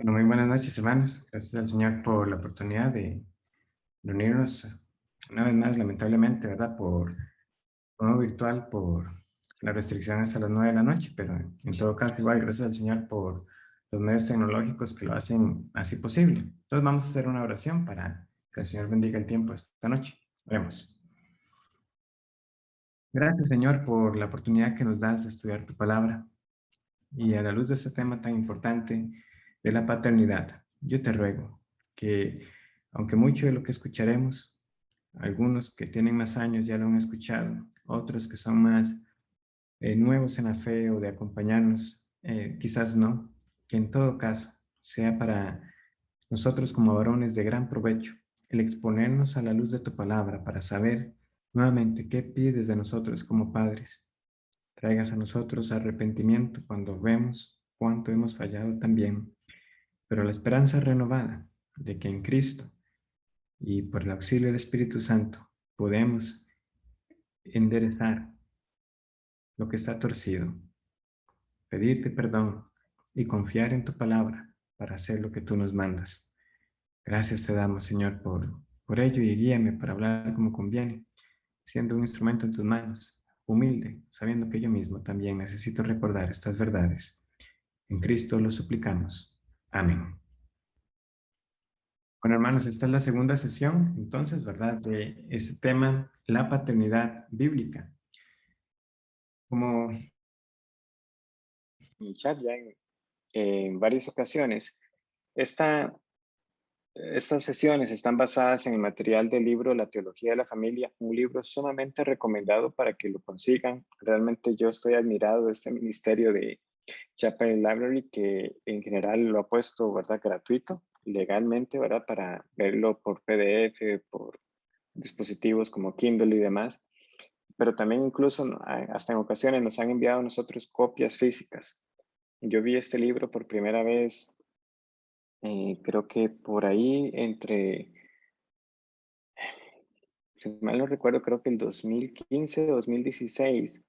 Bueno, muy buenas noches, hermanos. Gracias al Señor por la oportunidad de reunirnos una vez más, lamentablemente, ¿verdad? Por modo virtual, por la restricción hasta las 9 de la noche, pero en todo caso, igual, gracias al Señor por los medios tecnológicos que lo hacen así posible. Entonces, vamos a hacer una oración para que el Señor bendiga el tiempo esta noche. Oremos. Gracias, Señor, por la oportunidad que nos das de estudiar tu palabra. Y a la luz de este tema tan importante de la paternidad, yo te ruego que, aunque mucho de lo que escucharemos, algunos que tienen más años ya lo han escuchado, otros que son más nuevos en la fe o de acompañarnos, quizás no, que en todo caso sea para nosotros como varones de gran provecho el exponernos a la luz de tu palabra para saber nuevamente qué pides de nosotros como padres. Traigas a nosotros arrepentimiento cuando vemos cuánto hemos fallado también, pero la esperanza renovada de que en Cristo y por el auxilio del Espíritu Santo podemos enderezar lo que está torcido, pedirte perdón y confiar en tu palabra para hacer lo que tú nos mandas. Gracias te damos, Señor, por ello y guíame para hablar como conviene, siendo un instrumento en tus manos, humilde, sabiendo que yo mismo también necesito recordar estas verdades. En Cristo lo suplicamos. Amén. Bueno, hermanos, esta es la segunda sesión, entonces, ¿verdad? De ese tema, la paternidad bíblica. Como mi chat ya en varias ocasiones, esta, estas sesiones están basadas en el material del libro La Teología de la Familia, un libro sumamente recomendado para que lo consigan. Realmente yo estoy admirado de este ministerio de Chapel Library, que en general lo ha puesto, ¿verdad?, gratuito, legalmente, ¿verdad?, para verlo por PDF, por dispositivos como Kindle y demás, pero también incluso hasta en ocasiones nos han enviado a nosotros copias físicas. Yo vi este libro por primera vez, creo que por ahí entre, si mal no recuerdo, creo que el 2015, 2016,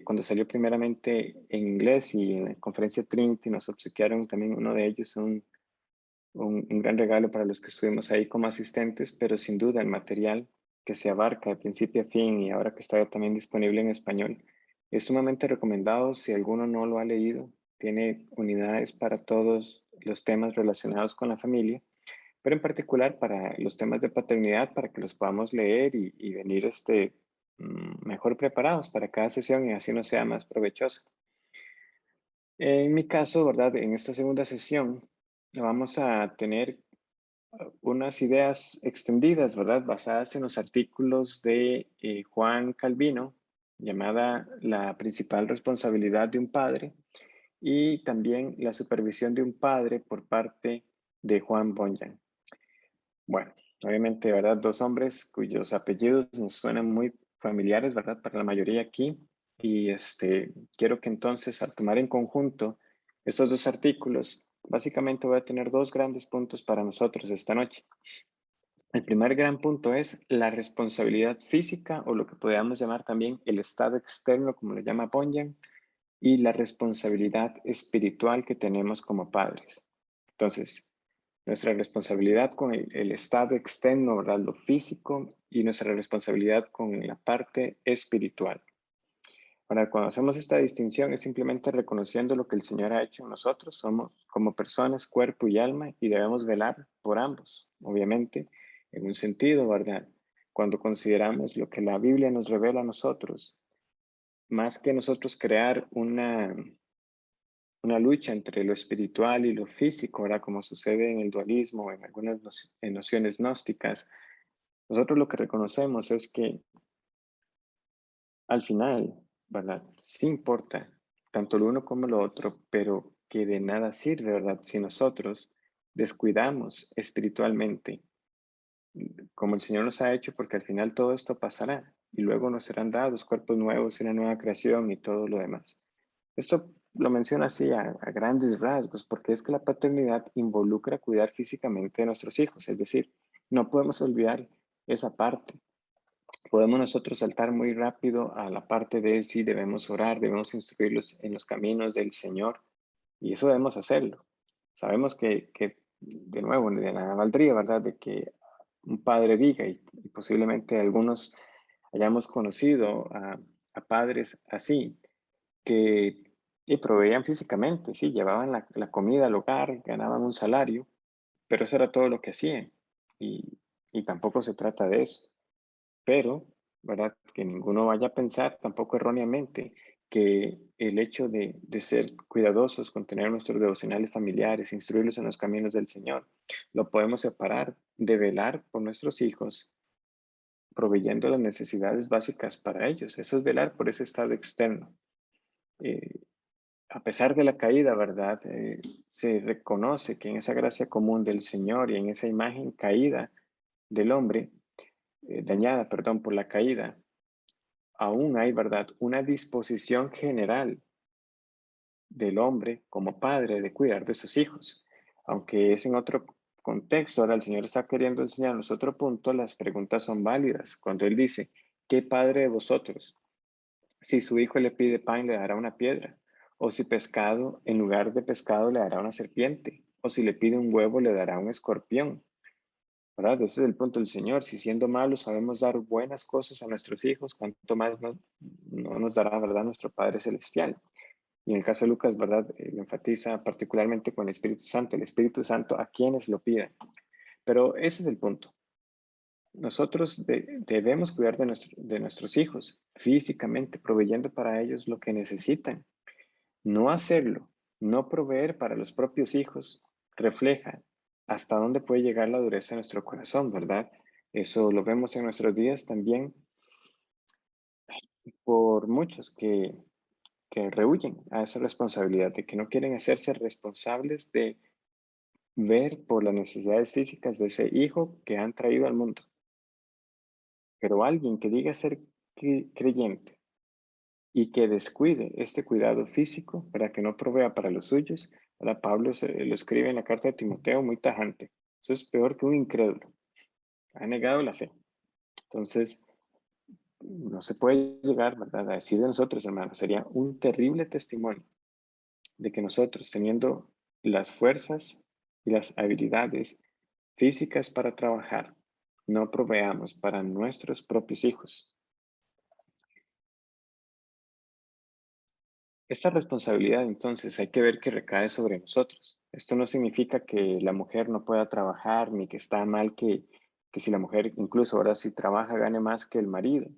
cuando salió primeramente en inglés y en la conferencia Trinity nos obsequiaron también uno de ellos, un gran regalo para los que estuvimos ahí como asistentes, pero sin duda el material que se abarca de principio a fin y ahora que está también disponible en español es sumamente recomendado si alguno no lo ha leído. Tiene unidades para todos los temas relacionados con la familia, pero en particular para los temas de paternidad, para que los podamos leer y venir mejor preparados para cada sesión y así nos sea más provechoso. En mi caso, ¿verdad? En esta segunda sesión vamos a tener unas ideas extendidas, ¿verdad? Basadas en los artículos de Juan Calvino, llamada La principal responsabilidad de un padre, y también la supervisión de un padre por parte de Juan Bunyan. Bueno, obviamente, ¿verdad? Dos hombres cuyos apellidos nos suenan muy familiares, ¿verdad? Para la mayoría aquí. Y quiero que entonces, al tomar en conjunto estos dos artículos, básicamente voy a tener dos grandes puntos para nosotros esta noche. El primer gran punto es la responsabilidad física o lo que podríamos llamar también el estado externo, como lo llama Bunyan, y la responsabilidad espiritual que tenemos como padres. Entonces, nuestra responsabilidad con el estado externo, ¿verdad? Lo físico y nuestra responsabilidad con la parte espiritual. Ahora, cuando hacemos esta distinción es simplemente reconociendo lo que el Señor ha hecho en nosotros. Somos como personas, cuerpo y alma, y debemos velar por ambos, obviamente, en un sentido, ¿verdad? Cuando consideramos lo que la Biblia nos revela a nosotros, más que nosotros crear una lucha entre lo espiritual y lo físico, ¿verdad? Como sucede en el dualismo, en algunas nociones gnósticas, nosotros lo que reconocemos es que al final, ¿verdad? Sí importa tanto lo uno como lo otro, pero que de nada sirve, ¿verdad? Si nosotros descuidamos espiritualmente, como el Señor nos ha hecho, porque al final todo esto pasará y luego nos serán dados cuerpos nuevos y una nueva creación y todo lo demás. Esto lo menciono así a grandes rasgos, porque es que la paternidad involucra cuidar físicamente de nuestros hijos, es decir, no podemos olvidar esa parte. Podemos nosotros saltar muy rápido a la parte de si debemos orar, debemos instruirlos en los caminos del Señor, y eso debemos hacerlo. Sabemos que de nuevo, de nada valdría, ¿verdad? De que un padre diga, y posiblemente algunos hayamos conocido a padres así, que y proveían físicamente, sí, llevaban la comida al hogar, ganaban un salario, pero eso era todo lo que hacían. Y, y tampoco se trata de eso. Pero, ¿verdad? Que ninguno vaya a pensar tampoco erróneamente que el hecho de ser cuidadosos con tener nuestros devocionales familiares, instruirlos en los caminos del Señor, lo podemos separar de velar por nuestros hijos, proveyendo las necesidades básicas para ellos. Eso es velar por ese estado externo. Eh, a pesar de la caída, ¿verdad? Se reconoce que en esa gracia común del Señor y en esa imagen caída del hombre, dañada, perdón, por la caída, aún hay, ¿verdad? Una disposición general del hombre como padre de cuidar de sus hijos. Aunque es en otro contexto, ahora el Señor está queriendo enseñarnos otro punto, las preguntas son válidas. Cuando Él dice, ¿qué padre de vosotros? Si su hijo le pide pan, le dará una piedra. O si pescado, en lugar de pescado, le dará una serpiente. O si le pide un huevo, le dará un escorpión. ¿Verdad? Ese es el punto del Señor. Si siendo malos sabemos dar buenas cosas a nuestros hijos, cuánto más no nos dará, ¿verdad? Nuestro Padre Celestial. Y en el caso de Lucas, ¿verdad? Lo enfatiza particularmente con el Espíritu Santo. El Espíritu Santo a quienes lo piden. Pero ese es el punto. Nosotros debemos cuidar de nuestros hijos físicamente, proveyendo para ellos lo que necesitan. No hacerlo, no proveer para los propios hijos, refleja hasta dónde puede llegar la dureza de nuestro corazón, ¿verdad? Eso lo vemos en nuestros días también por muchos que rehuyen a esa responsabilidad, de que no quieren hacerse responsables de ver por las necesidades físicas de ese hijo que han traído al mundo. Pero alguien que diga ser creyente y que descuide este cuidado físico para que no provea para los suyos, ahora Pablo lo escribe en la carta de Timoteo muy tajante. Eso es peor que un incrédulo. Ha negado la fe. Entonces, no se puede llegar, ¿verdad?, a decir de nosotros, hermanos, sería un terrible testimonio de que nosotros, teniendo las fuerzas y las habilidades físicas para trabajar, no proveamos para nuestros propios hijos. Esta responsabilidad, entonces, hay que ver que recae sobre nosotros. Esto no significa que la mujer no pueda trabajar, ni que está mal que si la mujer, incluso ahora si trabaja, gane más que el marido.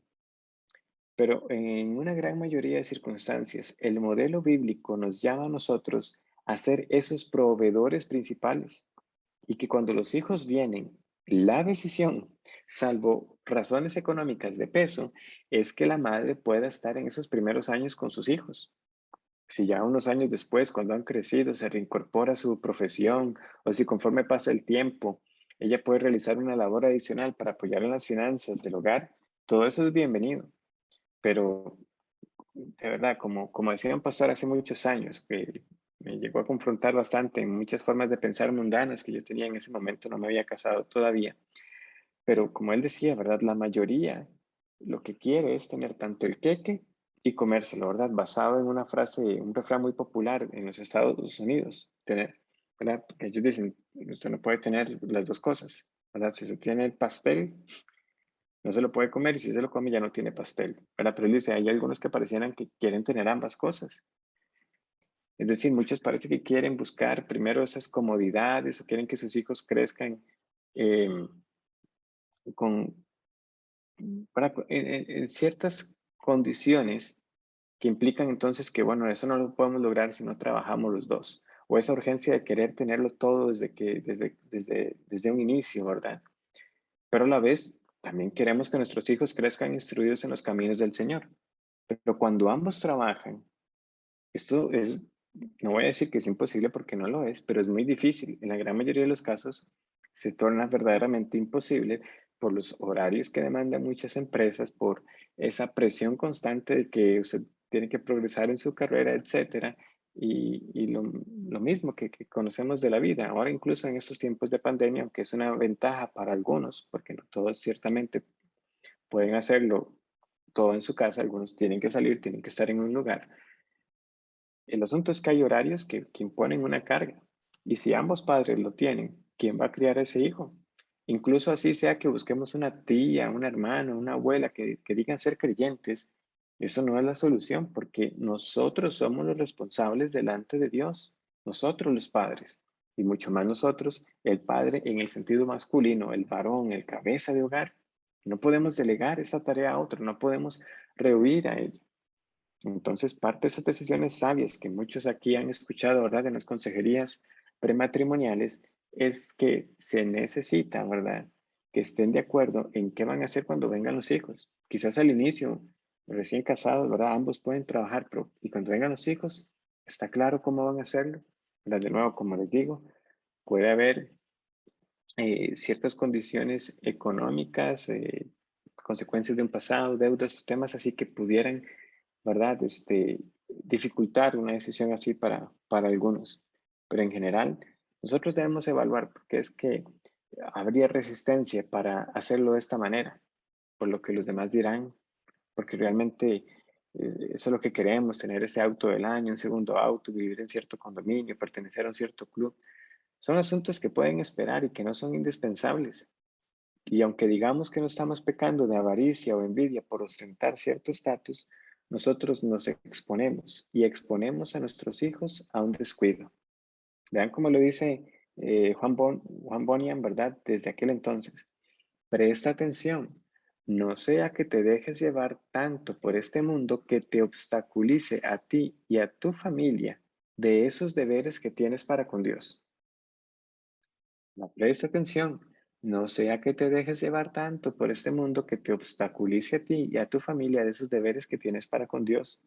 Pero en una gran mayoría de circunstancias, el modelo bíblico nos llama a nosotros a ser esos proveedores principales y que cuando los hijos vienen, la decisión, salvo razones económicas de peso, es que la madre pueda estar en esos primeros años con sus hijos. Si ya unos años después, cuando han crecido, se reincorpora a su profesión o si conforme pasa el tiempo, ella puede realizar una labor adicional para apoyar en las finanzas del hogar, todo eso es bienvenido. Pero de verdad, como decía un pastor hace muchos años, que me llegó a confrontar bastante en muchas formas de pensar mundanas que yo tenía en ese momento, no me había casado todavía, pero como él decía, ¿verdad? La mayoría lo que quiere es tener tanto el queque y comérselo, ¿verdad? Basado en una frase, un refrán muy popular en los Estados Unidos, tener, ¿verdad? Porque ellos dicen, usted no puede tener las dos cosas, ¿verdad? Si se tiene el pastel, no se lo puede comer y si se lo come ya no tiene pastel, ¿verdad? Pero él dice, hay algunos que parecieran que quieren tener ambas cosas. Es decir, muchos parece que quieren buscar primero esas comodidades o quieren que sus hijos crezcan eh, con, en ciertas condiciones que implican entonces que, bueno, eso no lo podemos lograr si no trabajamos los dos. O esa urgencia de querer tenerlo todo desde un inicio, ¿verdad? Pero a la vez también queremos que nuestros hijos crezcan instruidos en los caminos del Señor. Pero cuando ambos trabajan, esto es, no voy a decir que es imposible porque no lo es, pero es muy difícil. En la gran mayoría de los casos se torna verdaderamente imposible por los horarios que demandan muchas empresas, por esa presión constante de que usted tiene que progresar en su carrera, etcétera. Y lo mismo que conocemos de la vida. Ahora incluso en estos tiempos de pandemia, aunque es una ventaja para algunos, porque no todos ciertamente pueden hacerlo todo en su casa, algunos tienen que salir, tienen que estar en un lugar. El asunto es que hay horarios que imponen una carga. Y si ambos padres lo tienen, ¿quién va a criar a ese hijo? Incluso así sea que busquemos una tía, un hermano, una abuela que digan ser creyentes, eso no es la solución porque nosotros somos los responsables delante de Dios, nosotros los padres, y mucho más nosotros, el padre en el sentido masculino, el varón, el cabeza de hogar. No podemos delegar esa tarea a otro, no podemos rehuir a ella. Entonces, parte de esas decisiones sabias que muchos aquí han escuchado, ¿verdad? En las consejerías prematrimoniales, es que se necesita, ¿verdad? Que estén de acuerdo en qué van a hacer cuando vengan los hijos. Quizás al inicio, recién casados, ¿verdad? Ambos pueden trabajar, pero y cuando vengan los hijos, está claro cómo van a hacerlo. ¿Verdad? De nuevo, como les digo, puede haber ciertas condiciones económicas, consecuencias de un pasado, deudas, temas así que pudieran, ¿verdad? Dificultar una decisión así para algunos. Pero en general, nosotros debemos evaluar porque es que habría resistencia para hacerlo de esta manera, por lo que los demás dirán, porque realmente eso es lo que queremos, tener ese auto del año, un segundo auto, vivir en cierto condominio, pertenecer a un cierto club. Son asuntos que pueden esperar y que no son indispensables. Y aunque digamos que no estamos pecando de avaricia o envidia por ostentar cierto estatus, nosotros nos exponemos y exponemos a nuestros hijos a un descuido. Vean cómo lo dice Juan Bonian, ¿verdad? Desde aquel entonces. Presta atención, no sea que te dejes llevar tanto por este mundo que te obstaculice a ti y a tu familia de esos deberes que tienes para con Dios. No, presta atención, no sea que te dejes llevar tanto por este mundo que te obstaculice a ti y a tu familia de esos deberes que tienes para con Dios,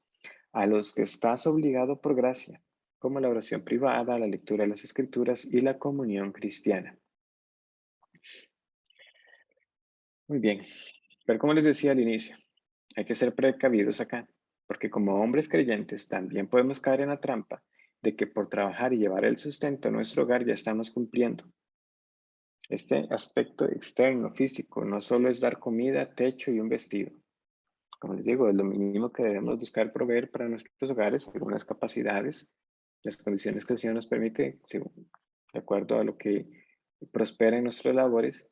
a los que estás obligado por gracia, como la oración privada, la lectura de las escrituras y la comunión cristiana. Muy bien, pero como les decía al inicio, hay que ser precavidos acá, porque como hombres creyentes también podemos caer en la trampa de que por trabajar y llevar el sustento a nuestro hogar ya estamos cumpliendo. Este aspecto externo, físico, no solo es dar comida, techo y un vestido. Como les digo, es lo mínimo que debemos buscar proveer para nuestros hogares, algunas capacidades, las condiciones que el Señor nos permite, de acuerdo a lo que prospera en nuestras labores,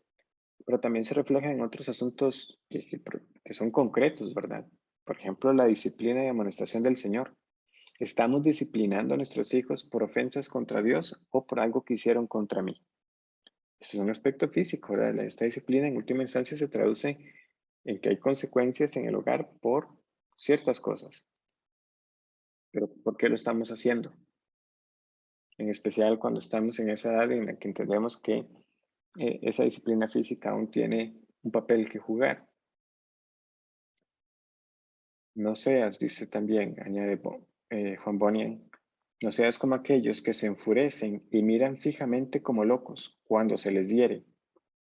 pero también se refleja en otros asuntos que son concretos, ¿verdad? Por ejemplo, la disciplina y amonestación del Señor. ¿Estamos disciplinando a nuestros hijos por ofensas contra Dios o por algo que hicieron contra mí? Este es un aspecto físico, ¿verdad? Esta disciplina en última instancia se traduce en que hay consecuencias en el hogar por ciertas cosas. Pero ¿por qué lo estamos haciendo? En especial cuando estamos en esa edad en la que entendemos que esa disciplina física aún tiene un papel que jugar. No seas, dice también, añade Juan Bonian, no seas como aquellos que se enfurecen y miran fijamente como locos cuando se les hiere,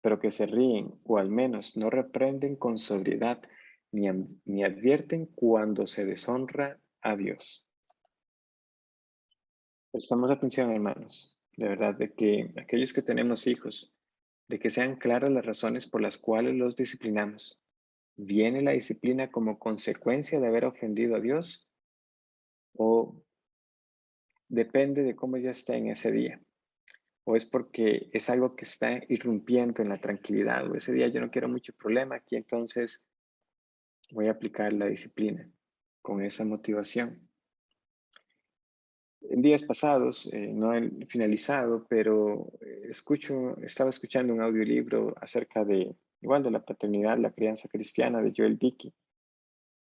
pero que se ríen o al menos no reprenden con sobriedad ni advierten cuando se deshonra a Dios. Prestamos atención, hermanos, de verdad, de que aquellos que tenemos hijos, de que sean claras las razones por las cuales los disciplinamos. ¿Viene la disciplina como consecuencia de haber ofendido a Dios o depende de cómo ya está en ese día? ¿O es porque es algo que está irrumpiendo en la tranquilidad? O ese día yo no quiero mucho problema aquí, entonces voy a aplicar la disciplina con esa motivación. En días pasados, no he finalizado, pero estaba escuchando un audiolibro acerca de, igual de la paternidad, la crianza cristiana de Joel Dickey,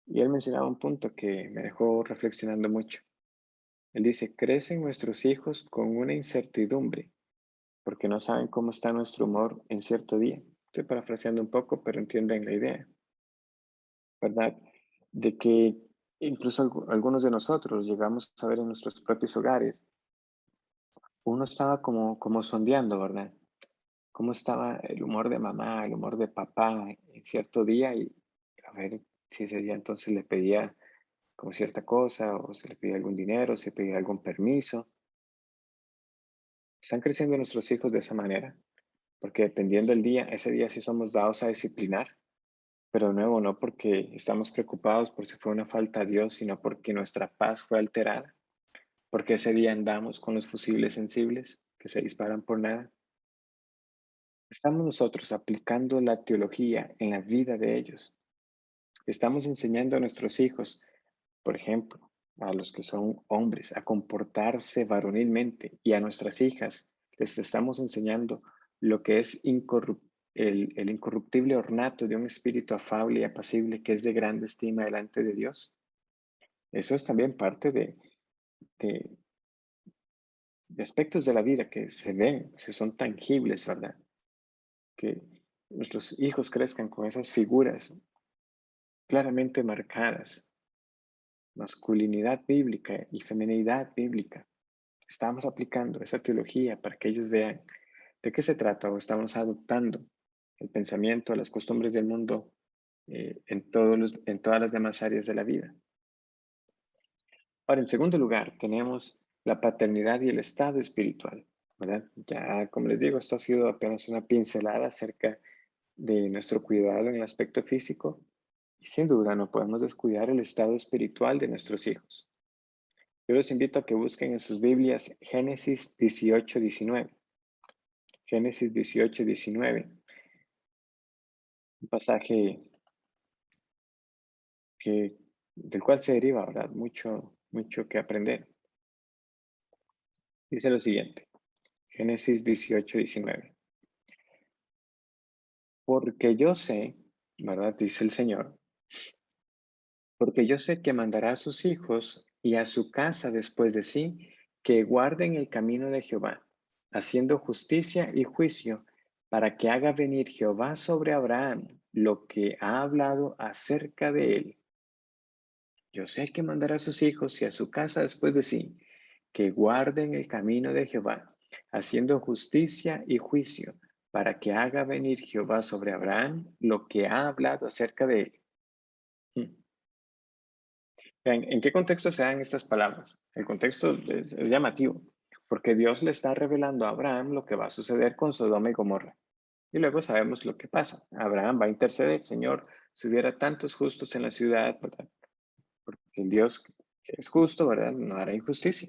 y él mencionaba un punto que me dejó reflexionando mucho. Él dice, crecen nuestros hijos con una incertidumbre, porque no saben cómo está nuestro humor en cierto día. Estoy parafraseando un poco, pero entienden la idea, ¿verdad? De que incluso algunos de nosotros llegamos a ver en nuestros propios hogares, uno estaba como sondeando, ¿verdad? Cómo estaba el humor de mamá, el humor de papá en cierto día y a ver si ese día entonces le pedía como cierta cosa o se le pedía algún dinero, se pedía algún permiso. Están creciendo nuestros hijos de esa manera, porque dependiendo del día, ese día sí somos dados a disciplinar, pero de nuevo no porque estamos preocupados por si fue una falta a Dios, sino porque nuestra paz fue alterada, porque ese día andamos con los fusibles sensibles. que se disparan por nada. Estamos nosotros aplicando la teología en la vida de ellos. Estamos enseñando a nuestros hijos, por ejemplo, a los que son hombres, a comportarse varonilmente, y a nuestras hijas les estamos enseñando lo que es el incorruptible ornato de un espíritu afable y apacible que es de grande estima delante de Dios. Eso es también parte de, de aspectos de la vida que se ven, que son tangibles, ¿verdad? Que nuestros hijos crezcan con esas figuras claramente marcadas, masculinidad bíblica y feminidad bíblica. Estamos aplicando esa teología para que ellos vean de qué se trata, o estamos adoptando el pensamiento, las costumbres del mundo en todas las demás áreas de la vida. Ahora, en segundo lugar, tenemos la paternidad y el estado espiritual, ¿verdad? Ya, como les digo, esto ha sido apenas una pincelada acerca de nuestro cuidado en el aspecto físico, y sin duda no podemos descuidar el estado espiritual de nuestros hijos. Yo los invito a que busquen en sus Biblias Génesis 18:19. Génesis 18:19. Un pasaje del cual se deriva, ¿verdad? Mucho que aprender. Dice lo siguiente. Génesis 18:19. Porque yo sé, ¿verdad? Dice el Señor. Porque yo sé que mandará a sus hijos y a su casa después de sí, que guarden el camino de Jehová, haciendo justicia y juicio, para que haga venir Jehová sobre Abraham lo que ha hablado acerca de él. Yo sé que mandará a sus hijos y a su casa después de sí, que guarden el camino de Jehová, haciendo justicia y juicio, para que haga venir Jehová sobre Abraham lo que ha hablado acerca de él. Vean, ¿en qué contexto se dan estas palabras? El contexto es llamativo, porque Dios le está revelando a Abraham lo que va a suceder con Sodoma y Gomorra. Y luego sabemos lo que pasa. Abraham va a interceder, Señor, si hubiera tantos justos en la ciudad, ¿verdad? Porque el Dios que es justo, ¿verdad? No hará injusticia.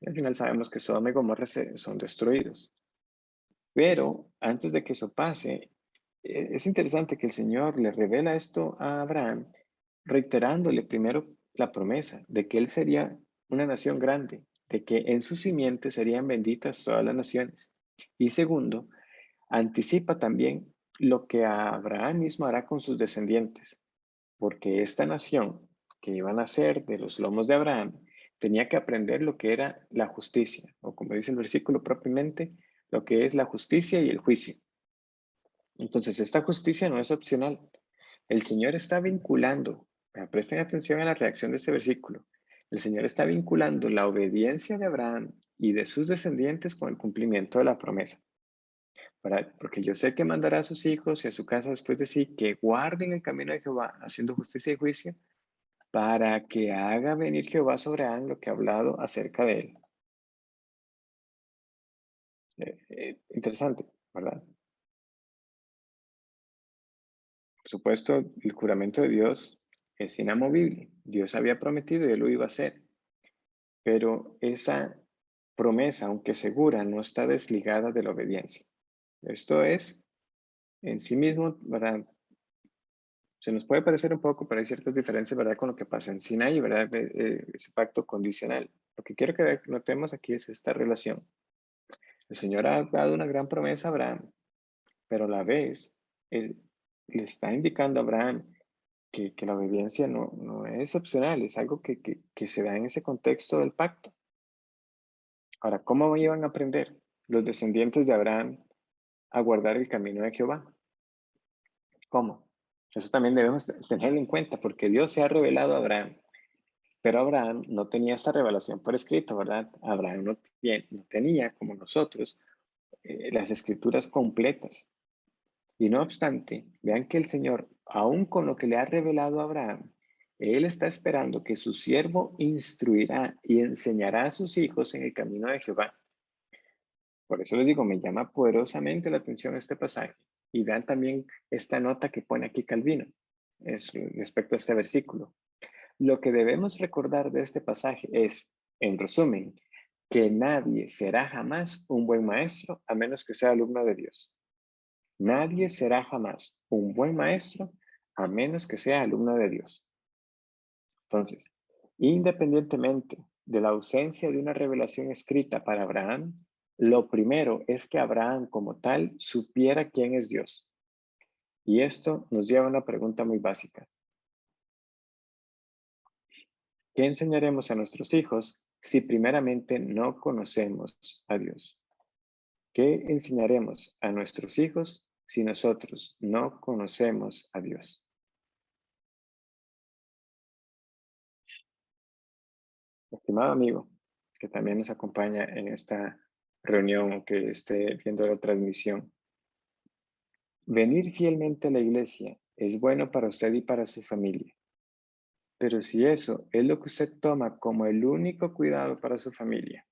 Y al final sabemos que Sodoma y Gomorra son destruidos. Pero antes de que eso pase, es interesante que el Señor le revela esto a Abraham, reiterándole primero la promesa de que él sería una nación grande, de que en su simiente serían benditas todas las naciones. Y segundo, anticipa también lo que Abraham mismo hará con sus descendientes, porque esta nación que iban a ser de los lomos de Abraham tenía que aprender lo que era la justicia, o como dice el versículo propiamente, lo que es la justicia y el juicio. Entonces, esta justicia no es opcional. El Señor está vinculando, presten atención a la reacción de este versículo. El Señor está vinculando la obediencia de Abraham y de sus descendientes con el cumplimiento de la promesa. Porque yo sé que mandará a sus hijos y a su casa después de sí, que guarden el camino de Jehová, haciendo justicia y juicio, para que haga venir Jehová sobre Abraham lo que ha hablado acerca de él. Interesante, ¿verdad? Por supuesto, el juramento de Dios es inamovible. Dios había prometido y él lo iba a hacer. Pero esa promesa, aunque segura, no está desligada de la obediencia. Esto es, en sí mismo, ¿verdad? Se nos puede parecer un poco, pero hay ciertas diferencias, ¿verdad? Con lo que pasa en Sinaí, ¿verdad? Ese pacto condicional. Lo que quiero que notemos aquí es esta relación. El Señor ha dado una gran promesa a Abraham, pero a la vez, Él le está indicando a Abraham que la obediencia no es opcional, es algo que se da en ese contexto del pacto. Ahora, ¿cómo iban a aprender los descendientes de Abraham a guardar el camino de Jehová? ¿Cómo? Eso también debemos tenerlo en cuenta, porque Dios se ha revelado a Abraham, pero Abraham no tenía esta revelación por escrito, ¿verdad? Abraham no tenía, como nosotros, las escrituras completas. Y no obstante, vean que el Señor, aun con lo que le ha revelado a Abraham, Él está esperando que su siervo instruirá y enseñará a sus hijos en el camino de Jehová. Por eso les digo, me llama poderosamente la atención este pasaje. Y vean también esta nota que pone aquí Calvino respecto a este versículo. Lo que debemos recordar de este pasaje es, en resumen, que nadie será jamás un buen maestro a menos que sea alumno de Dios. Nadie será jamás un buen maestro a menos que sea alumno de Dios. Entonces, independientemente de la ausencia de una revelación escrita para Abraham, lo primero es que Abraham como tal supiera quién es Dios. Y esto nos lleva a una pregunta muy básica. ¿Qué enseñaremos a nuestros hijos si primeramente no conocemos a Dios? ¿Qué enseñaremos a nuestros hijos si nosotros no conocemos a Dios? Estimado amigo, que también nos acompaña en esta reunión o que esté viendo la transmisión, venir fielmente a la iglesia es bueno para usted y para su familia. Pero si eso es lo que usted toma como el único cuidado para su familia,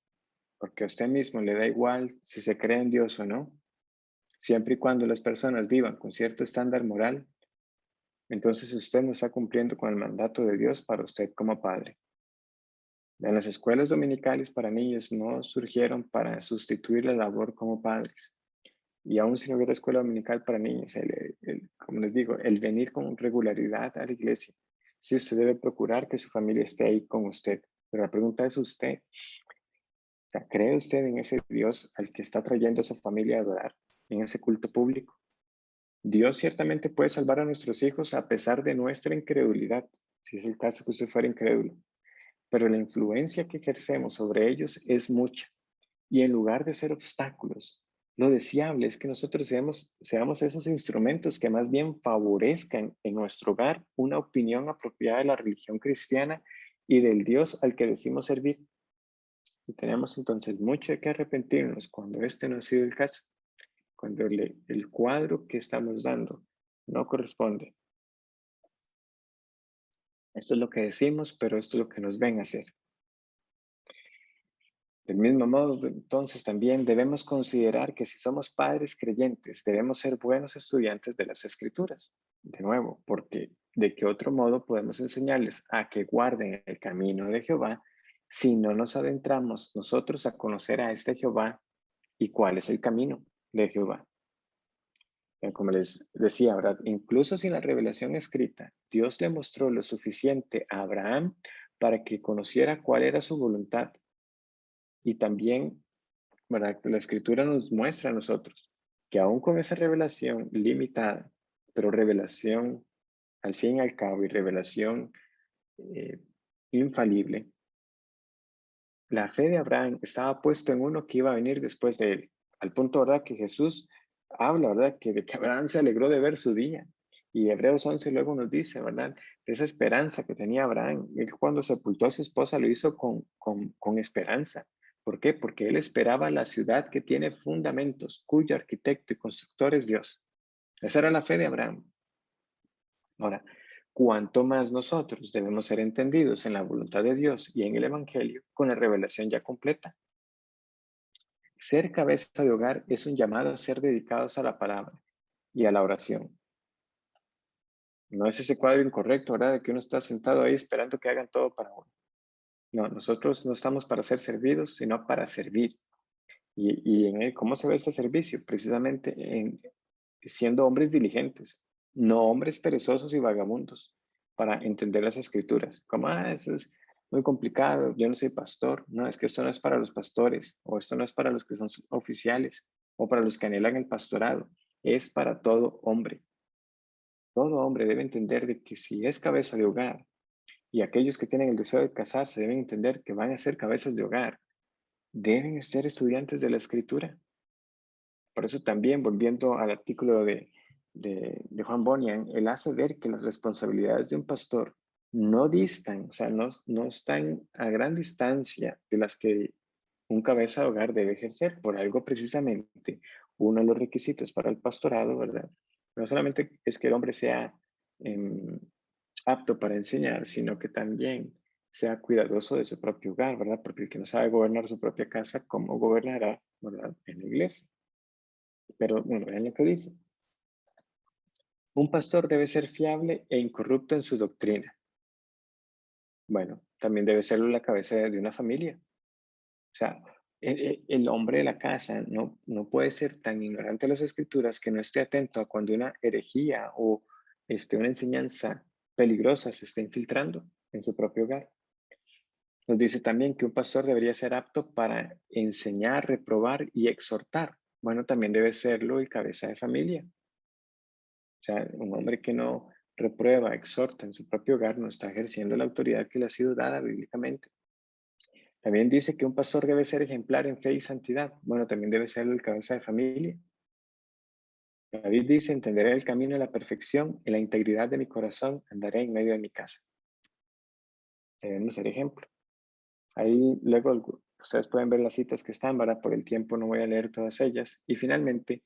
porque a usted mismo le da igual si se cree en Dios o no, siempre y cuando las personas vivan con cierto estándar moral, entonces usted no está cumpliendo con el mandato de Dios para usted como padre. En las escuelas dominicales para niños no surgieron para sustituir la labor como padres. Y aún si no hubiera escuela dominical para niños, como les digo, el venir con regularidad a la iglesia, sí, usted debe procurar que su familia esté ahí con usted. Pero la pregunta es usted, o sea, ¿cree usted en ese Dios al que está trayendo a su familia a adorar, en ese culto público? Dios ciertamente puede salvar a nuestros hijos a pesar de nuestra incredulidad, si es el caso que usted fuera incrédulo. Pero la influencia que ejercemos sobre ellos es mucha. Y en lugar de ser obstáculos, lo deseable es que nosotros seamos esos instrumentos que más bien favorezcan en nuestro hogar una opinión apropiada de la religión cristiana y del Dios al que decimos servir. Y tenemos entonces mucho de qué arrepentirnos cuando este no ha sido el caso, cuando el cuadro que estamos dando no corresponde. Esto es lo que decimos, pero esto es lo que nos ven a hacer. Del mismo modo, entonces también debemos considerar que si somos padres creyentes, debemos ser buenos estudiantes de las Escrituras. De nuevo, porque de qué otro modo podemos enseñarles a que guarden el camino de Jehová si no nos adentramos nosotros a conocer a este Jehová y cuál es el camino de Jehová. Como les decía, ¿verdad? Incluso sin la revelación escrita, Dios le mostró lo suficiente a Abraham para que conociera cuál era su voluntad. Y también, ¿verdad? La escritura nos muestra a nosotros que aún con esa revelación limitada, pero revelación al fin y al cabo y revelación eh, infalible, la fe de Abraham estaba puesta en uno que iba a venir después de él, al punto, ¿verdad? Que Jesús habla, ¿verdad? Que de que Abraham se alegró de ver su día. Y Hebreos 11 luego nos dice, ¿verdad? Esa esperanza que tenía Abraham. Él cuando sepultó a su esposa lo hizo con esperanza. ¿Por qué? Porque él esperaba la ciudad que tiene fundamentos, cuyo arquitecto y constructor es Dios. Esa era la fe de Abraham. Ahora, cuanto más nosotros debemos ser entendidos en la voluntad de Dios y en el Evangelio con la revelación ya completa. Ser cabeza de hogar es un llamado a ser dedicados a la palabra y a la oración. No es ese cuadro incorrecto, ¿verdad? De que uno está sentado ahí esperando que hagan todo para uno. No, nosotros no estamos para ser servidos, sino para servir. Y en cómo se ve este servicio, precisamente en siendo hombres diligentes, no hombres perezosos y vagabundos, para entender las escrituras. Como, eso es muy complicado, yo no soy pastor. No, es que esto no es para los pastores, o esto no es para los que son oficiales, o para los que anhelan el pastorado. Es para todo hombre. Todo hombre debe entender de que si es cabeza de hogar, y aquellos que tienen el deseo de casarse deben entender que van a ser cabezas de hogar, deben ser estudiantes de la escritura. Por eso también, volviendo al artículo de Juan Bunyan, él hace ver que las responsabilidades de un pastor no distan, o sea, no están a gran distancia de las que un cabeza de hogar debe ejercer. Por algo precisamente, uno de los requisitos para el pastorado, ¿verdad? No solamente es que el hombre sea em, apto para enseñar, sino que también sea cuidadoso de su propio hogar, ¿verdad? Porque el que no sabe gobernar su propia casa, ¿cómo gobernará, ¿verdad? En la iglesia. Pero bueno, vean lo que dice. Un pastor debe ser fiable e incorrupto en su doctrina. Bueno, también debe serlo la cabeza de una familia. O sea, el hombre de la casa no puede ser tan ignorante de las escrituras que no esté atento a cuando una herejía o una enseñanza peligrosa se está infiltrando en su propio hogar. Nos dice también que un pastor debería ser apto para enseñar, reprobar y exhortar. Bueno, también debe serlo el cabeza de familia. O sea, un hombre que no reprueba, exhorta en su propio hogar, no está ejerciendo la autoridad que le ha sido dada bíblicamente. También dice que un pastor debe ser ejemplar en fe y santidad. Bueno, también debe serlo el cabeza de familia. David dice, entenderé el camino de la perfección, en la integridad de mi corazón andaré en medio de mi casa. Debemos ser ejemplo. Ahí luego ustedes pueden ver las citas que están, ¿verdad? Por el tiempo no voy a leer todas ellas. Y finalmente,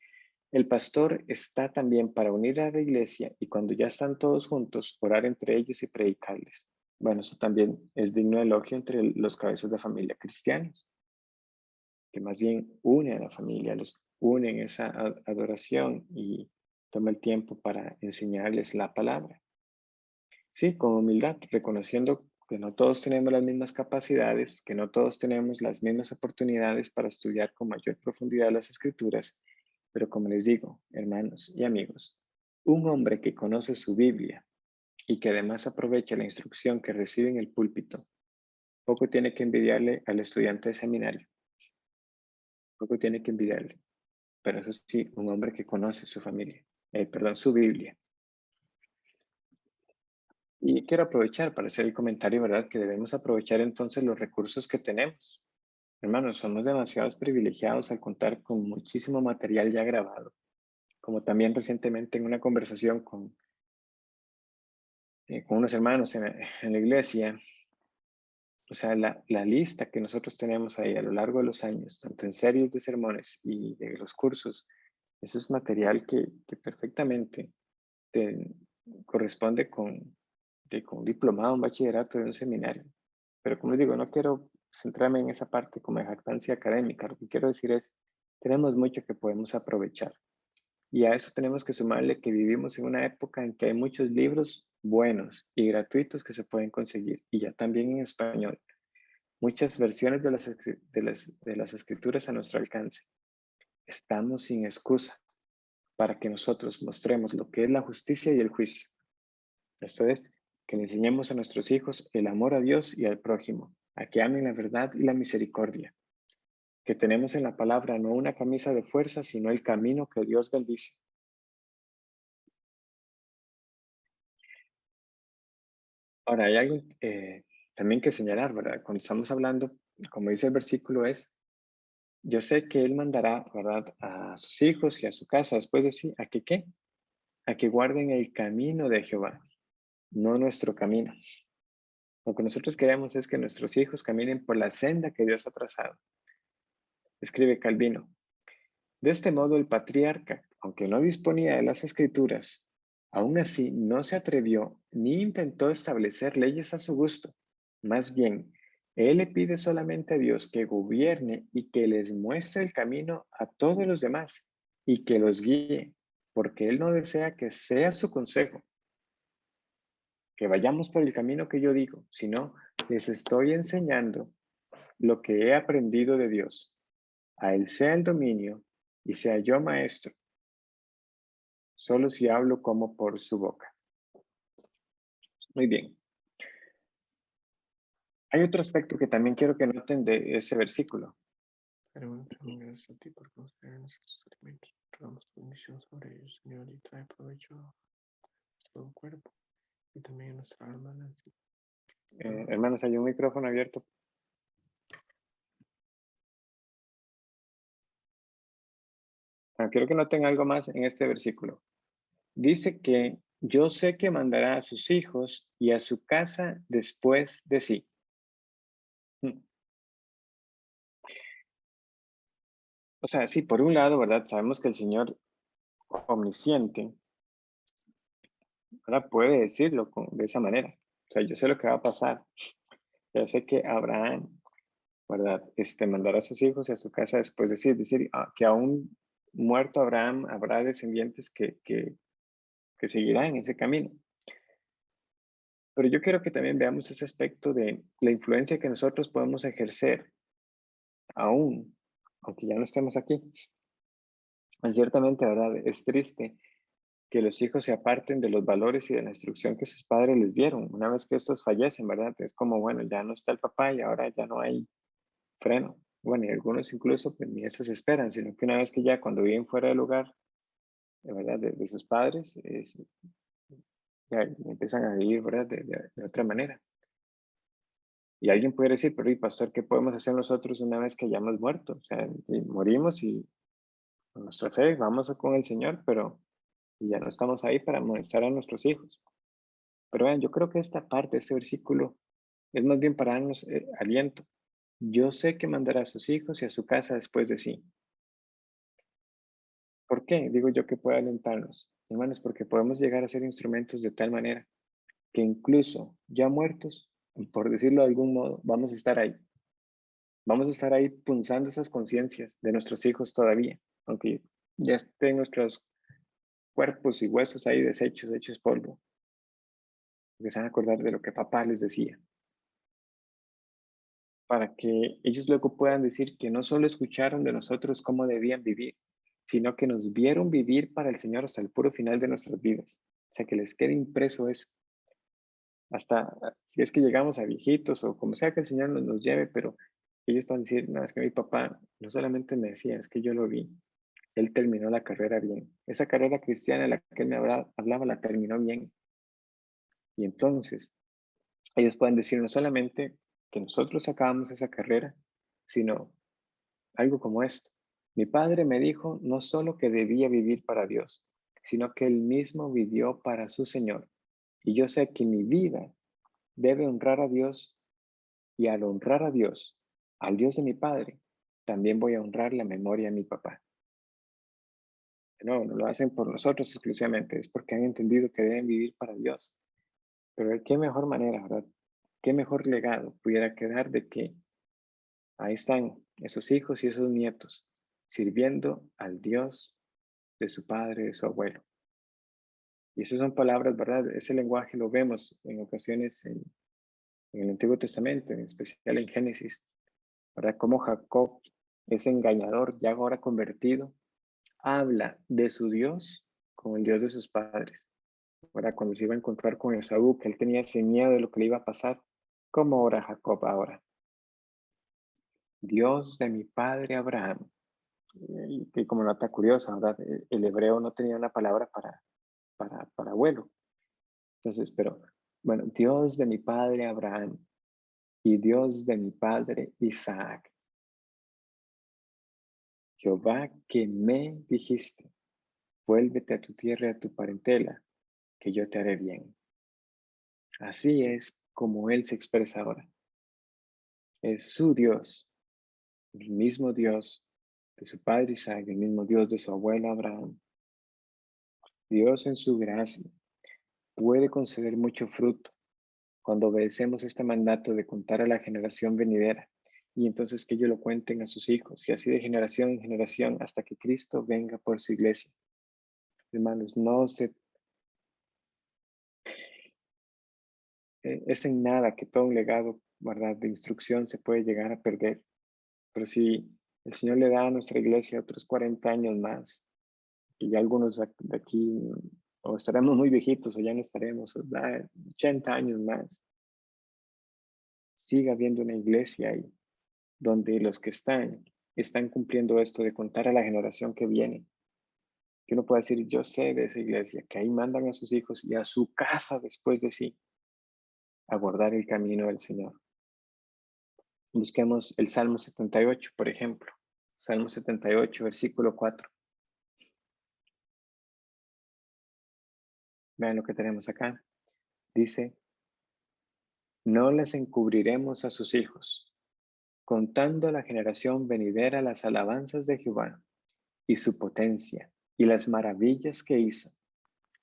el pastor está también para unir a la iglesia y cuando ya están todos juntos, orar entre ellos y predicarles. Bueno, eso también es digno de elogio entre los cabezas de familia cristianos, que más bien une a la familia, los une en esa adoración y toma el tiempo para enseñarles la palabra. Sí, con humildad, reconociendo que no todos tenemos las mismas capacidades, que no todos tenemos las mismas oportunidades para estudiar con mayor profundidad las escrituras, pero como les digo, hermanos y amigos, un hombre que conoce su Biblia y que además aprovecha la instrucción que recibe en el púlpito, poco tiene que envidiarle al estudiante de seminario, poco tiene que envidiarle, pero eso sí, un hombre que conoce su familia, perdón, su Biblia. Y quiero aprovechar para hacer el comentario, ¿verdad? Que debemos aprovechar entonces los recursos que tenemos. Hermanos, somos demasiados privilegiados al contar con muchísimo material ya grabado. Como también recientemente en una conversación con unos hermanos en la iglesia, o sea, la lista que nosotros tenemos ahí a lo largo de los años, tanto en series de sermones y de los cursos, eso es material que perfectamente te corresponde con un diplomado, un bachillerato de un seminario. Pero como les digo, no quiero centrarme en esa parte como de jactancia académica. Lo que quiero decir es, tenemos mucho que podemos aprovechar. Y a eso tenemos que sumarle que vivimos en una época en que hay muchos libros buenos y gratuitos que se pueden conseguir, y ya también en español. Muchas versiones de las escrituras a nuestro alcance. Estamos sin excusa para que nosotros mostremos lo que es la justicia y el juicio. Esto es, que le enseñemos a nuestros hijos el amor a Dios y al prójimo, a que amen la verdad y la misericordia, que tenemos en la palabra no una camisa de fuerza, sino el camino que Dios bendice. Ahora, hay algo también que señalar, ¿verdad? Cuando estamos hablando, como dice el versículo, es, yo sé que Él mandará, ¿verdad? A sus hijos y a su casa, después de sí, ¿a que qué? A que guarden el camino de Jehová, no nuestro camino. Lo que nosotros queremos es que nuestros hijos caminen por la senda que Dios ha trazado. Escribe Calvino. De este modo, el patriarca, aunque no disponía de las escrituras, aún así no se atrevió ni intentó establecer leyes a su gusto. Más bien, él le pide solamente a Dios que gobierne y que les muestre el camino a todos los demás y que los guíe, porque él no desea que sea su consejo, que vayamos por el camino que yo digo, sino les estoy enseñando lo que he aprendido de Dios. A él sea el dominio y sea yo maestro, solo si hablo como por su boca. Muy bien. Hay otro aspecto que también quiero que noten de ese versículo. Pero bueno, también gracias a ti por considerar nuestros alimentos. Rogamos tu bendición sobre ellos, Señor, y trae provecho a todo cuerpo y también a nuestra alma, Nancy. Hermanos, hay un micrófono abierto. Quiero que noten algo más en este versículo. Dice que yo sé que mandará a sus hijos y a su casa después de sí. O sea, sí, por un lado, ¿verdad? Sabemos que el Señor omnisciente, ¿verdad? Puede decirlo de esa manera. O sea, yo sé lo que va a pasar. Yo sé que Abraham, ¿verdad? Mandará a sus hijos y a su casa después de sí. Es decir, que aún muerto Abraham habrá descendientes que seguirán ese camino. Pero yo quiero que también veamos ese aspecto de la influencia que nosotros podemos ejercer aún, aunque ya no estemos aquí. Ciertamente, ¿verdad? Es triste que los hijos se aparten de los valores y de la instrucción que sus padres les dieron. Una vez que estos fallecen, ¿verdad? Es como, bueno, ya no está el papá y ahora ya no hay freno. Bueno, y algunos incluso pues, ni eso se esperan, sino que una vez que ya cuando viven fuera del hogar, ¿verdad? De sus padres, ya empiezan a vivir, ¿verdad? De otra manera. Y alguien puede decir, pero y pastor, ¿qué podemos hacer nosotros una vez que hayamos muerto? O sea, y morimos y con nuestra fe vamos con el Señor, pero y ya no estamos ahí para molestar a nuestros hijos. Pero vean, yo creo que esta parte, este versículo, es más bien para darnos aliento. Yo sé que mandará a sus hijos y a su casa después de sí. ¿Por qué? Digo yo que puede alentarnos. Hermanos, porque podemos llegar a ser instrumentos de tal manera que incluso ya muertos, por decirlo de algún modo, vamos a estar ahí. Vamos a estar ahí punzando esas conciencias de nuestros hijos todavía, aunque ya estén nuestros cuerpos y huesos ahí deshechos, hechos polvo, porque se van a acordar de lo que papá les decía, para que ellos luego puedan decir que no solo escucharon de nosotros cómo debían vivir, sino que nos vieron vivir para el Señor hasta el puro final de nuestras vidas. O sea, que les quede impreso eso. Hasta si es que llegamos a viejitos o como sea que el Señor nos lleve, pero ellos van a decir, no, es que mi papá no solamente me decía, es que yo lo vi. Él terminó la carrera bien. Esa carrera cristiana en la que él me hablaba la terminó bien. Y entonces ellos pueden decir no solamente que nosotros acabamos esa carrera, sino algo como esto. Mi padre me dijo no solo que debía vivir para Dios, sino que él mismo vivió para su Señor. Y yo sé que mi vida debe honrar a Dios y al honrar a Dios, al Dios de mi padre, también voy a honrar la memoria de mi papá. No lo hacen por nosotros exclusivamente, es porque han entendido que deben vivir para Dios. Pero de qué mejor manera, ¿verdad? ¿Qué mejor legado pudiera quedar de que ahí están esos hijos y esos nietos sirviendo al Dios de su padre, de su abuelo? Y esas son palabras, ¿verdad? Ese lenguaje lo vemos en ocasiones en el Antiguo Testamento, en especial en Génesis, ¿verdad? Como Jacob, ese engañador ya ahora convertido, habla de su Dios como el Dios de sus padres. ¿Verdad? Cuando se iba a encontrar con Esaú, que él tenía ese miedo de lo que le iba a pasar, ¿cómo ora Jacob ahora? Dios de mi padre Abraham. Y que como nota curiosa, ¿verdad? El hebreo no tenía una palabra para abuelo. Entonces, pero bueno, Dios de mi padre Abraham y Dios de mi padre Isaac. Jehová que me dijiste, vuélvete a tu tierra y a tu parentela, que yo te haré bien. Así es como Él se expresa ahora. Es su Dios, el mismo Dios de su padre Isaac, el mismo Dios de su abuelo Abraham. Dios en su gracia puede conceder mucho fruto cuando obedecemos este mandato de contar a la generación venidera y entonces que ellos lo cuenten a sus hijos y así de generación en generación hasta que Cristo venga por su iglesia. Hermanos, no se es en nada que todo un legado, ¿verdad?, de instrucción se puede llegar a perder. Pero si el Señor le da a nuestra iglesia otros 40 años más, y ya algunos de aquí o estaremos muy viejitos o ya no estaremos, ¿verdad? 80 años más, siga habiendo una iglesia ahí, donde los que están cumpliendo esto de contar a la generación que viene. Que uno puede decir, yo sé de esa iglesia, que ahí mandan a sus hijos y a su casa después de sí, a guardar el camino del Señor. Busquemos el Salmo 78, por ejemplo. Salmo 78, versículo 4. Vean lo que tenemos acá. Dice, no les encubriremos a sus hijos, contando a la generación venidera las alabanzas de Jehová y su potencia y las maravillas que hizo.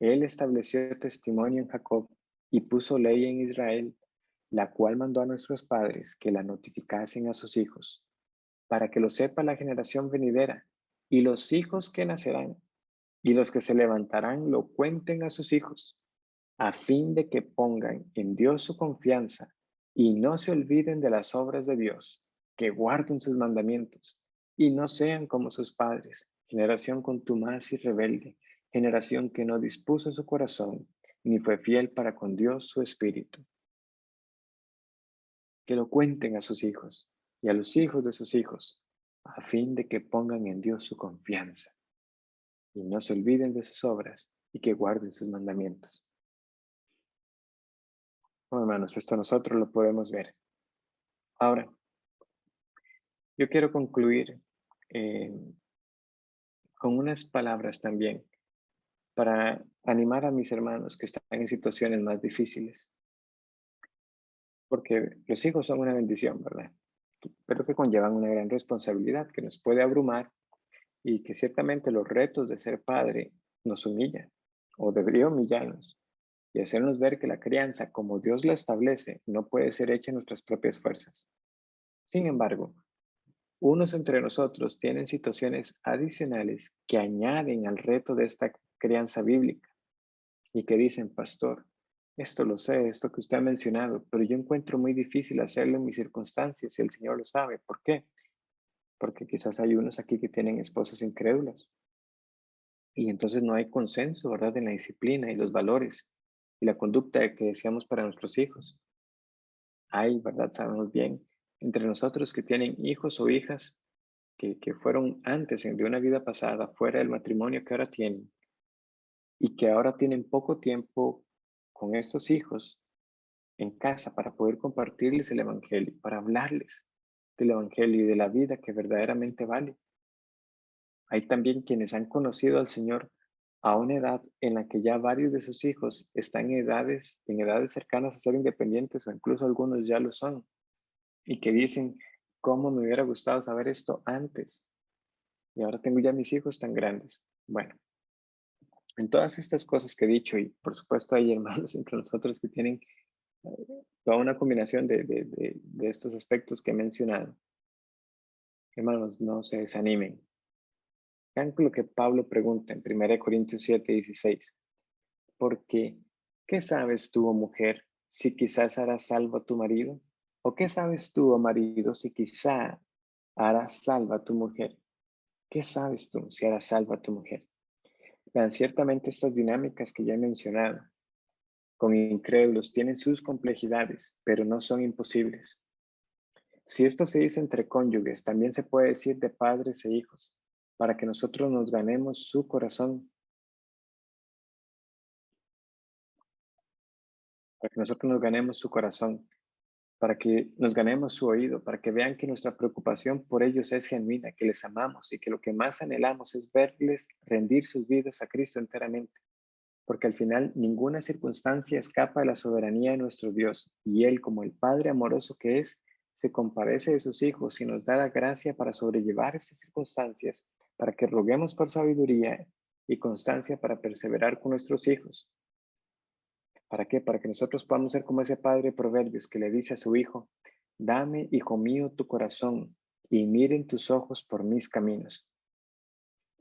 Él estableció testimonio en Jacob y puso ley en Israel, la cual mandó a nuestros padres que la notificasen a sus hijos, para que lo sepa la generación venidera y los hijos que nacerán, y los que se levantarán lo cuenten a sus hijos, a fin de que pongan en Dios su confianza y no se olviden de las obras de Dios, que guarden sus mandamientos y no sean como sus padres, generación contumaz y rebelde, generación que no dispuso su corazón, ni fue fiel para con Dios su espíritu. Que lo cuenten a sus hijos y a los hijos de sus hijos, a fin de que pongan en Dios su confianza y no se olviden de sus obras y que guarden sus mandamientos. Bueno, hermanos, esto nosotros lo podemos ver. Ahora, yo quiero concluir eh, con unas palabras también para animar a mis hermanos que están en situaciones más difíciles, porque los hijos son una bendición, ¿verdad? Pero que conllevan una gran responsabilidad que nos puede abrumar y que ciertamente los retos de ser padre nos humillan o debería humillarnos y hacernos ver que la crianza, como Dios la establece, no puede ser hecha en nuestras propias fuerzas. Sin embargo, unos entre nosotros tienen situaciones adicionales que añaden al reto de esta crianza bíblica y que dicen, pastor, esto lo sé, esto que usted ha mencionado, pero yo encuentro muy difícil hacerlo en mis circunstancias y el Señor lo sabe. ¿Por qué? Porque quizás hay unos aquí que tienen esposas incrédulas y entonces no hay consenso, ¿verdad?, en la disciplina y los valores y la conducta que deseamos para nuestros hijos. Hay, ¿verdad? Sabemos bien, entre nosotros que tienen hijos o hijas que fueron antes de una vida pasada, fuera del matrimonio que ahora tienen, y que ahora tienen poco tiempo con estos hijos en casa para poder compartirles el Evangelio, para hablarles del Evangelio y de la vida que verdaderamente vale. Hay también quienes han conocido al Señor a una edad en la que ya varios de sus hijos están en edades cercanas a ser independientes o incluso algunos ya lo son y que dicen, ¿cómo me hubiera gustado saber esto antes? Y ahora tengo ya mis hijos tan grandes. Bueno, en todas estas cosas que he dicho, y por supuesto hay hermanos entre nosotros que tienen toda una combinación de estos aspectos que he mencionado. Hermanos, no se desanimen. Vean lo que Pablo pregunta en 1 Corintios 7:16. Porque, ¿qué sabes tú, oh mujer, si quizás harás salvo a tu marido? ¿O qué sabes tú, oh marido, si quizá harás salva a tu mujer? ¿Qué sabes tú si harás salva a tu mujer? Vean, ciertamente estas dinámicas que ya he mencionado con incrédulos tienen sus complejidades, pero no son imposibles. Si esto se dice entre cónyuges, también se puede decir de padres e hijos, para que nosotros nos ganemos su corazón, para que nosotros nos ganemos su corazón, para que nos ganemos su oído, para que vean que nuestra preocupación por ellos es genuina, que les amamos y que lo que más anhelamos es verles rendir sus vidas a Cristo enteramente, porque al final ninguna circunstancia escapa de la soberanía de nuestro Dios y Él, como el Padre amoroso que es, se compadece de sus hijos y nos da la gracia para sobrellevar estas circunstancias, para que roguemos por sabiduría y constancia para perseverar con nuestros hijos. ¿Para qué? Para que nosotros podamos ser como ese padre de Proverbios que le dice a su hijo, dame, hijo mío, tu corazón y miren tus ojos por mis caminos.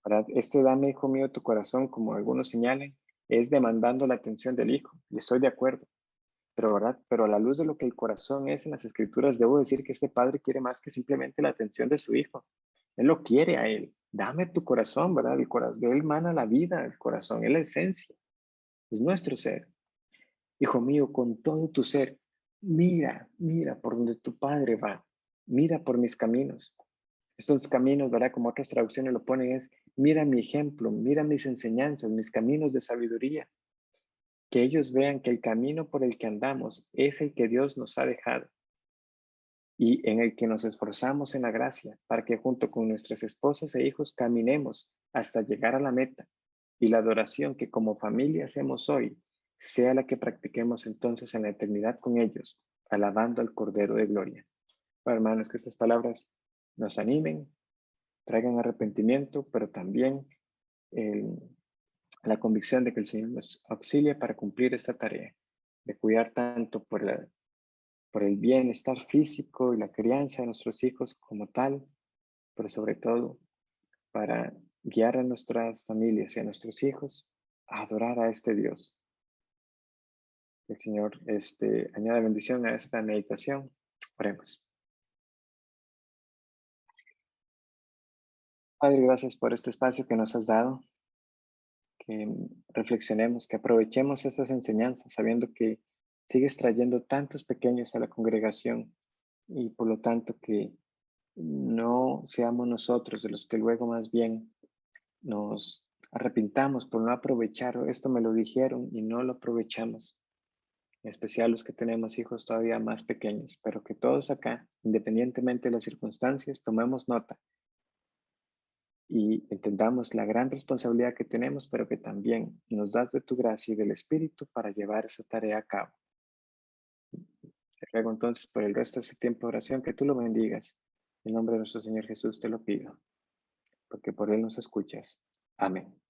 ¿Verdad? Este dame, hijo mío, tu corazón, como algunos señalan, es demandando la atención del hijo. Y estoy de acuerdo. Pero, ¿verdad? Pero a la luz de lo que el corazón es en las escrituras, debo decir que este padre quiere más que simplemente la atención de su hijo. Él lo quiere a él. Dame tu corazón, ¿verdad? El corazón de él mana la vida, el corazón es la esencia, es nuestro ser. Hijo mío, con todo tu ser, mira, mira por donde tu Padre va, mira por mis caminos. Estos caminos, ¿verdad? Como otras traducciones lo ponen, es mira mi ejemplo, mira mis enseñanzas, mis caminos de sabiduría. Que ellos vean que el camino por el que andamos es el que Dios nos ha dejado y en el que nos esforzamos en la gracia para que junto con nuestras esposas e hijos caminemos hasta llegar a la meta y la adoración que como familia hacemos hoy sea la que practiquemos entonces en la eternidad con ellos, alabando al Cordero de Gloria. Bueno, hermanos, que estas palabras nos animen, traigan arrepentimiento, pero también el, la convicción de que el Señor nos auxilia para cumplir esta tarea, de cuidar tanto por el bienestar físico y la crianza de nuestros hijos como tal, pero sobre todo para guiar a nuestras familias y a nuestros hijos a adorar a este Dios. El Señor añada bendición a esta meditación. Oremos. Padre, gracias por este espacio que nos has dado, que reflexionemos, que aprovechemos estas enseñanzas, sabiendo que sigues trayendo tantos pequeños a la congregación y por lo tanto que no seamos nosotros de los que luego más bien nos arrepintamos por no aprovechar. Esto me lo dijeron y no lo aprovechamos, en especial los que tenemos hijos todavía más pequeños, pero que todos acá, independientemente de las circunstancias, tomemos nota y entendamos la gran responsabilidad que tenemos, pero que también nos das de tu gracia y del Espíritu para llevar esa tarea a cabo. Te ruego entonces por el resto de ese tiempo de oración que tú lo bendigas. En nombre de nuestro Señor Jesús te lo pido, porque por Él nos escuchas. Amén.